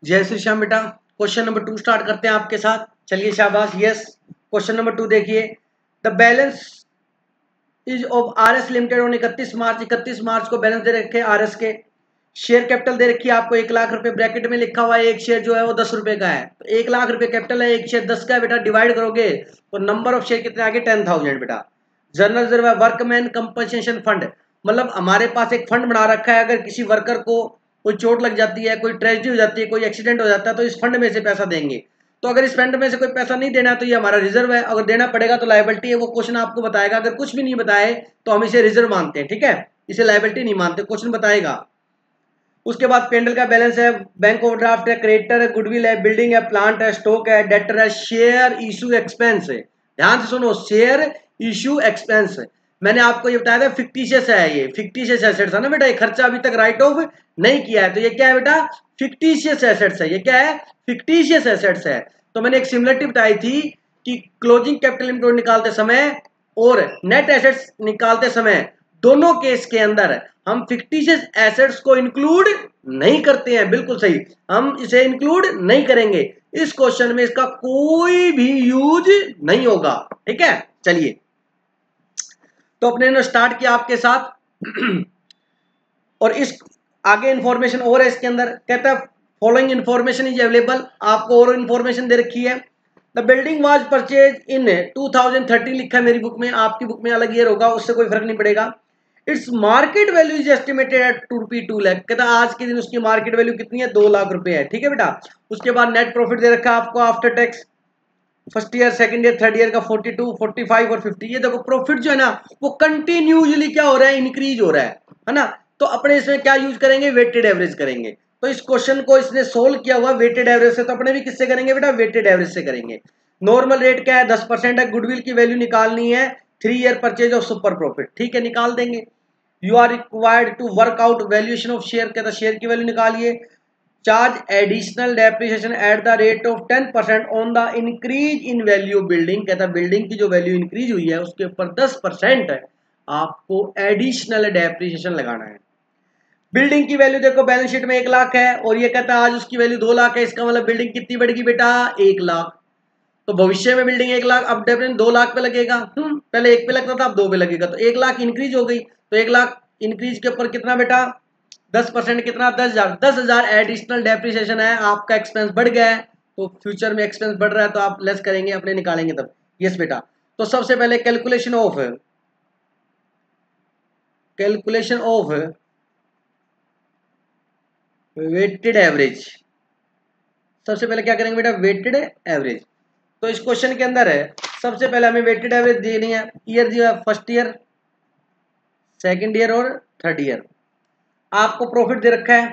जय श्री श्याम बेटा। Question number 2 start करते हैं आपके साथ। चलिए शाबाश। यस, क्वेश्चन नंबर 2 देखिए। The balance is of RS limited on 31 मार्च को बैलेंस दे रखे आरएस के। शेयर कैपिटल दे रखी है आपको 1 लाख रुपए, ब्रैकेट में लिखा हुआ है एक शेयर जो है वो 10 रुपए का है। तो 1 लाख रुपए कैपिटल है, एक शेयर 10 का है बेटा। डिवाइड करोगे तो नंबर ऑफ शेयर कितने आगे 10,000 बेटा। जनरल रिजर्व है वर्कमैन कंपनसेशन फंड, मतलब हमारे पास एक फंड बना रखा है। अगर किसी वर्कर को कोई चोट लग जाती है, कोई ट्रेजेडी हो जाती है, कोई एक्सीडेंट हो जाता है, तो इस फंड में से पैसा देंगे। तो अगर इस फंड में से कोई पैसा नहीं देना तो ये हमारा रिजर्व है, अगर देना पड़ेगा तो लायबिलिटी है। वो क्वेश्चन आपको बताएगा। अगर कुछ भी नहीं बताए तो हम इसे रिजर्व मानते हैं, ठीक है, इसे लायबिलिटी नहीं मानते, क्वेश्चन बताएगा। उसके बाद पेंडल का बैलेंस है, बैंक ओवरड्राफ्ट है, क्रेडिटर है, गुडविल है, बिल्डिंग है, प्लांट है, स्टॉक है, डेटर है, शेयर इशू एक्सपेंस है। ध्यान से सुनो, शेयर इशू एक्सपेंस है। मैंने आपको ये बताया था फिक्टिशियस है, ये फिक्टिशियस एसेट्स है ना बेटा। ये खर्चा अभी तक राइट ऑफ नहीं किया है, तो ये क्या है बेटा, फिक्टिशियस एसेट्स है। ये क्या है, फिक्टिशियस एसेट्स है। तो मैंने एक सिमिलरिटी बताई थी कि क्लोजिंग कैपिटल लिमिट निकालते समय और नेट एसेट्स निकालते समय दोनों केस के अंदर हम फिक्टिशियस एसेट्स को इंक्लूड नहीं करते हैं। बिल्कुल सही, हम इसे इंक्लूड नहीं करेंगे। इस क्वेश्चन में इसका कोई भी यूज नहीं होगा, ठीक है। चलिए, तो अपने ने स्टार्ट किया आपके साथ और इस आगे इंफॉर्मेशन और है इसके अंदर। कहता है फॉलोइंग इंफॉर्मेशन इज अवेलेबल, आपको और इंफॉर्मेशन दे रखी है। The building was purchase in 2013 लिखा है मेरी बुक में, आपकी बुक में अलग ईयर होगा, उससे कोई फर्क नहीं पड़ेगा। Its market value is estimated at ₹2 lakh. कहता आज के दिन उसकी मार्केट वैल्यू कितनी है, 2 लाख रुपए है, ठीक है बेटा। उसके बाद नेट प्रॉफिट दे रखा है आपको after tax, first year, second year, third year का 42, 45 और 50। ये देखो प्रॉफिट जो है ना वो कंटिन्यूअसली क्या हो रहा है, इंक्रीज हो रहा है ना। तो अपने इसमें क्या यूज करेंगे, वेटेड एवरेज करेंगे। तो इस क्वेश्चन को इसने सोल्व किया हुआ वेटेड एवरेज से, तो अपने भी किससे करेंगे बेटा, वेटेड एवरेज से करेंगे। नॉर्मल रेट क्या है, 10% है। गुडविल की वैल्यू निकालनी है 3 year purchase of super profit, ठीक है, निकाल देंगे। You are required to work out valuation of share, कहता शेयर की वैल्यू निकालिए। Charge additional depreciation at the rate of 10% on the increase in value building, कहता बिल्डिंग की जो वैल्यू इंक्रीज हुई है उसके ऊपर 10% आपको एडिशनल डेप्रिसिएशन लगाना है। बिल्डिंग की वैल्यू देखो बैलेंस शीट में 1 लाख है और ये कहता है आज उसकी वैल्यू 2 लाख है। इसका मतलब बिल्डिंग कितनी बढ़ेगी बेटा, 1 लाख। तो भविष्य में बिल्डिंग 1 लाख, अब डेफिनेटली 2 लाख पे लगेगा। पहले 1 पे लगता था, अब 2 पे लगेगा, तो 1 लाख इंक्रीज हो गई। तो 1 लाख इंक्रीज के ऊपर कितना बेटा, 10% कितना, 10,000। 10,000 एडिशनल डेप्रिसिएशन है, आपका एक्सपेंस बढ़ गया है। तो फ्यूचर में एक्सपेंस बढ़ रहा है तो आप लेस करेंगे, अपने निकालेंगे तब। यस बेटा। तो सबसे पहले कैलकुलेशन ऑफ वेटेड एवरेज। सबसे पहले क्या करेंगे बेटा, वेटेड एवरेज। तो इस क्वेश्चन के अंदर है सबसे पहले हमें वेटेड एवरेज देनी है। ईयर दिया है फर्स्ट ईयर, सेकंड ईयर और थर्ड ईयर। आपको प्रॉफिट दे रखा है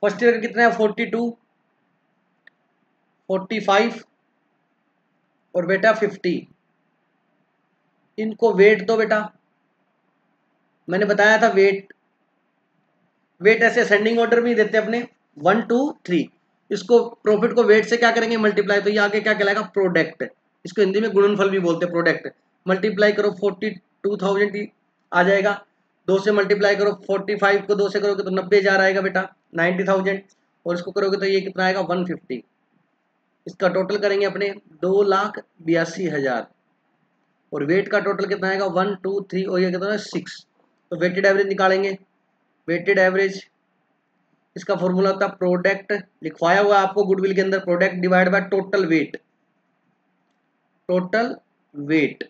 फर्स्ट ईयर का कितना है 42, 45 और बेटा 50। इनको वेट दो बेटा। मैंने बताया था वेट ऐसे असेंडिंग ऑर्डर में देते अपने 1 2 3। इसको प्रॉफिट को वेट से क्या करेंगे, मल्टीप्लाई। तो ये आगे क्या कहलाएगा, प्रोडक्ट। इसको हिंदी में गुणनफल भी बोलते हैं, प्रोडक्ट। मल्टीप्लाई करो 42,000 आ जाएगा। 2 से मल्टीप्लाई करो 45 को 2 से करोगे तो 90,000 आएगा बेटा, 90,000। और इसको करोगे तो ये कितना आएगा 150। इसका टोटल करेंगे अपने 2,82,000 और वेट का टोटल कितना आएगा 1 2 3 और ये कितना है 6। तो वेटेड एवरेज निकालेंगे। वेटेड एवरेज इसका फॉर्मूला होता है प्रोडक्ट, लिखवाया हुआ आपको गुडविल के अंदर, product divide by total weight. Total weight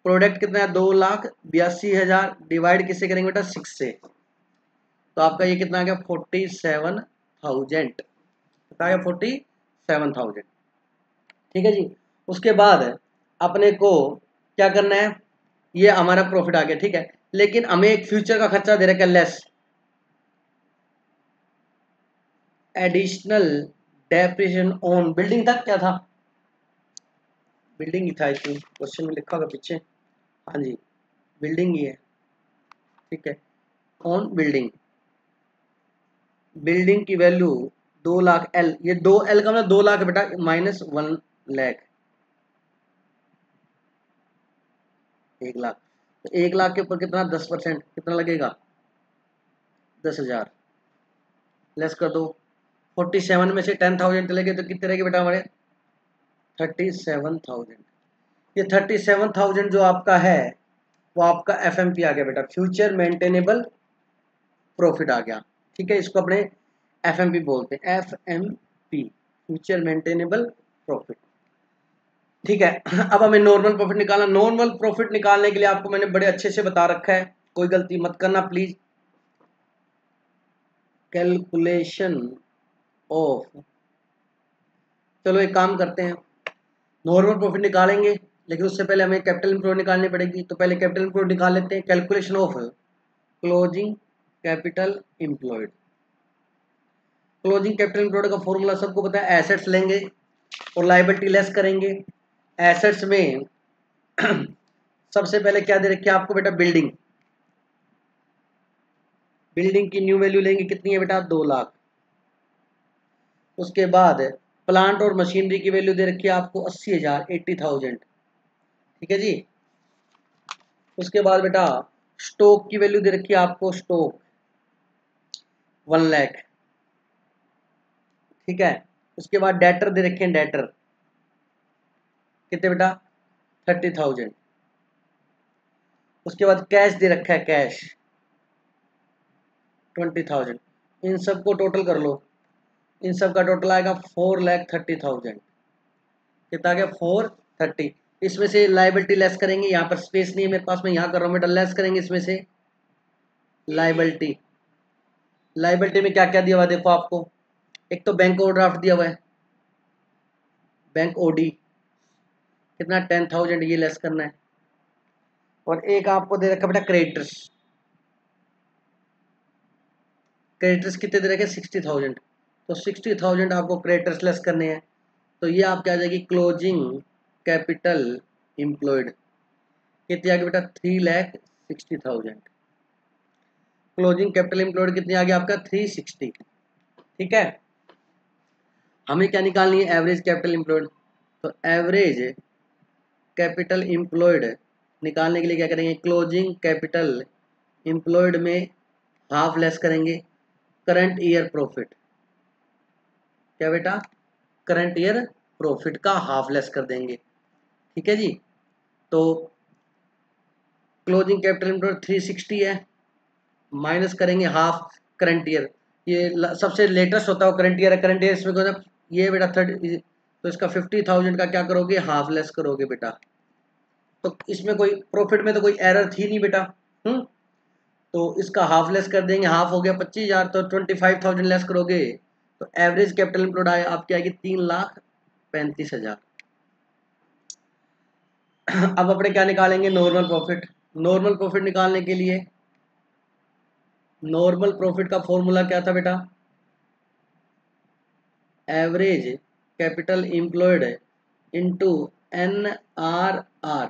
product कितना है 2,82,000 डिवाइड किससे करेंगे बेटा 6 से। तो आपका ये कितना आ गया 47,000, कितना आ गया 47,000, ठीक है जी। उसके बाद अपने को क्या करना है, ये हमारा प्रॉफिट आ गया, ठीक है। लेकिन हमें एक फ्यूचर का खर्चा दे रखा है less, additional depreciation on building तक क्या था, बिल्डिंग ही था इसमें, क्वेश्चन में लिखा होगा पीछे। हाँ जी, बिल्डिंग ही है, ठीक है। ऑन बिल्डिंग, बिल्डिंग की वैल्यू 2 लाख एल, ये 2 एल का मतलब 2 लाख है बेटा, माइनस 1 लाख, 1 लाख। तो 1 लाख के ऊपर कितना 10% कितना लगेगा 10,000 लेस कर दो। 47 में से 10,000 चले गए तो कितने रहेंगे बेटा हमारे? 37,000। ये 37,000 जो आपका है वो आपका FMP आ गया बेटा, फ्यूचर मेंटेनेबल प्रॉफिट आ गया। ठीक है, इसको अपने FMP बोलते हैं, FMP फ्यूचर मेंटेनेबल प्रॉफिट। ठीक है, अब हमें नॉर्मल प्रॉफिट निकालना। नॉर्मल प्रॉफिट निकालने के लिए आपको मैंने बड़े अच्छे से बता रखा है, कोई गलती मत करना प्लीज। कैलकुलेशन ऑफ, चलो एक काम करते हैं, नॉर्मल प्रॉफिट निकालेंगे लेकिन उससे पहले हमें कैपिटल इम्प्लॉयड निकालनी पड़ेगी, तो पहले कैपिटल इम्प्लॉयड निकाल लेते हैं। Calculation of closing capital employed. Closing capital employed का फॉर्मूला सबको पता है, एसेट्स लेंगे और लायबिलिटी लेस करेंगे। एसेट्स में सबसे पहले क्या दे रखी है आपको बेटा? बिल्डिंग। बिल्डिंग की न्यू वैल्यू लेंगे, कितनी है बेटा? 2 लाख। उसके बाद प्लांट और मशीनरी की वैल्यू दे रखी है आपको 80,000, 80,000। ठीक है जी। उसके बाद बेटा स्टॉक की वैल्यू दे रखी है आपको, स्टॉक 1 लाख। ठीक है, उसके बाद डेटर दे रखे हैं, डेटर कितने बेटा? 30,000। उसके बाद कैश दे रखा है, कैश 20,000। इन सबको टोटल कर लो, इन सब का टोटल आएगा 4,30,000। कितना आ गया? 430। इसमें से लाइबिलिटी लेस करेंगे, यहाँ पर स्पेस नहीं है मेरे पास, मैं यहाँ कर रहा हूँ बेटा, लेस करेंगे इसमें से लाइबिलिटी। लाइबिलिटी में क्या क्या दिया हुआ है देखो आपको, एक तो बैंक ओवरड्राफ्ट दिया हुआ है, बैंक ओडी कितना? 10,000, ये लेस करना है। और एक आपको दे रखा बेटा क्रेडिटर्स, क्रेडिटर्स कितने दे रखे? 60,000। तो 60,000 आपको क्रेडिटर्स लेस करने हैं, तो ये आपकी आ जाएगी क्लोजिंग कैपिटल इम्प्लॉयड। कितनी आ गई बेटा? 3,60,000। क्लोजिंग कैपिटल इम्प्लॉयड कितनी आ गई आपका? 360। ठीक है, हमें क्या निकालनी है? Average capital employed. तो एवरेज कैपिटल इम्प्लॉयड निकालने के लिए क्या करेंगे? क्लोजिंग कैपिटल इम्प्लॉयड में हाफ लेस करेंगे करंट ईयर प्रॉफिट। क्या बेटा? करंट ईयर प्रॉफिट का हाफ लेस कर देंगे। ठीक है जी। तो क्लोजिंग कैपिटल इम्प्लॉयड 360 है, माइनस करेंगे हाफ करंट ईयर। ये सबसे लेटेस्ट होता है करंट ईयर है, करंट ईयर इसमें ये बेटा 30, तो इसका 50,000 का क्या करोगे? हाफ लेस करोगे बेटा। तो इसमें कोई प्रॉफिट में तो कोई एरर थी नहीं बेटा। तो इसका हाफ लेस कर देंगे, हाफ हो गया 25,000, तो 25,000 लेस करोगे तो एवरेज कैपिटल इम्प्लॉयड आपकी आएगी 3,35,000। अब अपने क्या निकालेंगे? Normal profit. नॉर्मल प्रॉफिट निकालने के लिए नॉर्मल प्रॉफिट का फॉर्मूला क्या था बेटा? Average capital employed into NRR,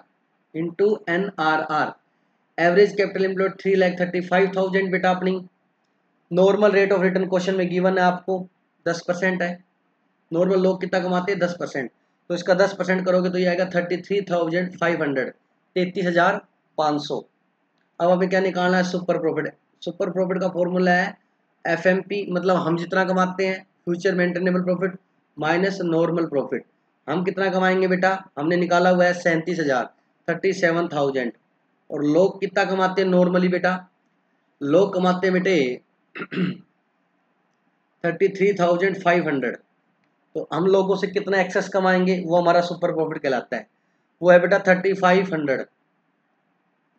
into NRR। Average capital employed 3,35,000 बेटा अपनी। Normal rate of return question में गिवन है आपको 10% है। नॉर्मल लोग कितना कमाते हैं? 10%। तो इसका 10% करोगे तो ये आएगा 33,500, 33,500। अब हमें क्या निकालना है? Super profit. सुपर प्रॉफिट का फॉर्मूला है FMP, मतलब हम जितना कमाते हैं, future maintainable profit minus normal profit. हम कितना कमाएंगे बेटा? हमने निकाला हुआ है 37,000, 37,000। और लोग कितना कमाते हैं नॉर्मली बेटा? लोग कमाते हैं बेटे 33,500। तो हम लोगों से कितना एक्सेस कमाएंगे, वो हमारा सुपर प्रॉफिट कहलाता है। वो है बेटा 3500।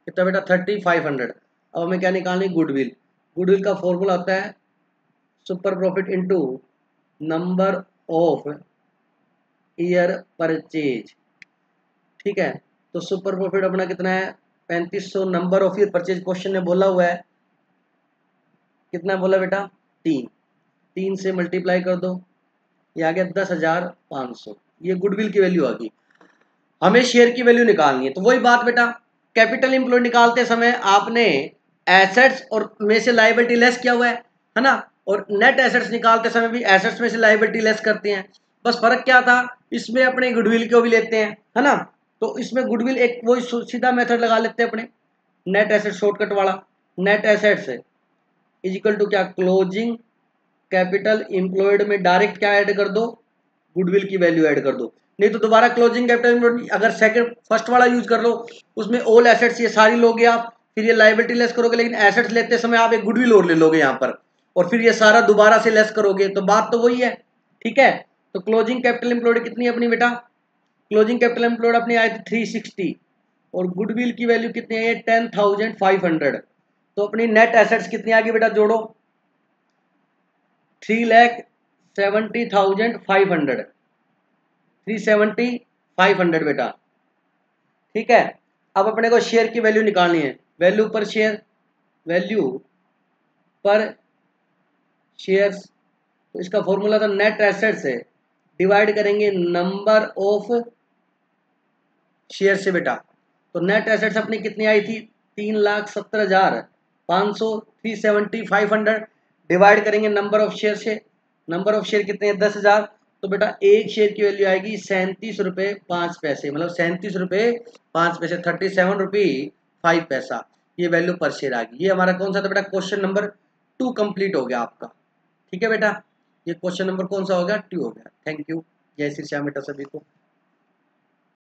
कितना बेटा? 3500। अब हमें क्या निकालनी? गुडविल। गुडविल का फॉर्मूला होता है super profit into number of year purchase. ठीक है, तो सुपर प्रॉफिट अपना कितना है? 3500। Number of year purchase question में बोला हुआ है, कितना बोला बेटा? 3। 3 से मल्टीप्लाई कर दो, ये आ गया 10,500। ये गुडविल की वैल्यू आ गई। हमें शेयर की वैल्यू निकालनी है, तो वही बात बेटा, कैपिटल इम्प्लॉयड निकालते समय आपने एसेट्स और में से लायबिलिटी लेस किया हुआ है ना। और नेट एसेट्स निकालते समय भी एसेट्स में से लायबिलिटी लेस करते हैं। बस फर्क क्या था, इसमें अपने गुडविल को भी लेते हैं, है ना। तो इसमें गुडविल एक वही सीधा मेथड लगा लेते हैं अपने, नेट एसेट शॉर्टकट वाला। Net assets is equal to क्या, क्लोजिंग कैपिटल एम्प्लॉयड में डायरेक्ट क्या ऐड कर दो, गुडविल की वैल्यू ऐड कर दो। नहीं तो दोबारा क्लोजिंग कैपिटल अगर सेकंड फर्स्ट वाला यूज कर लो, उसमें ऑल एसेट्स ये सारी लोगे आप, फिर ये लायबिलिटी लेस करोगे, लेकिन एसेट्स लेते समय आप एक गुडविल और ले लोगे यहाँ पर, और फिर ये सारा दोबारा से लेस करोगे, तो बात तो वही है। ठीक है, तो क्लोजिंग कैपिटल एम्प्लॉयड कितनी अपनी बेटा, क्लोजिंग कैपिटल एम्प्लॉयड अपनी आई थी 360, और गुडविल की वैल्यू कितनी है 10,500। तो अपनी नेट एसेट्स कितनी आ गई बेटा, जोड़ो 3,70,500, 370,500 बेटा। ठीक है, अब अपने को शेयर की वैल्यू निकालनी है, वैल्यू पर शेयर, वैल्यू पर शेयर्स, तो इसका फॉर्मूला था नेट एसेट से डिवाइड करेंगे नंबर ऑफ शेयर से बेटा। तो नेट एसेट्स अपनी कितनी आई थी 3,70,500, 370,500 डिवाइड करेंगे नंबर ऑफ शेयर से, नंबर ऑफ शेयर कितने हैं 10,000, तो बेटा एक शेयर की वैल्यू आएगी 37 रुपये 5 पैसे, मतलब 37 रुपये 5 पैसे, 37 रुपये 5 पैसा, ये वैल्यू पर शेयर आ गई। ये हमारा कौन सा था बेटा, क्वेश्चन नंबर 2 कंप्लीट हो गया आपका। ठीक है बेटा, ये क्वेश्चन नंबर कौन सा हो गया, 2 हो गया। थैंक यू, जय श्री श्याम बेटा सभी को।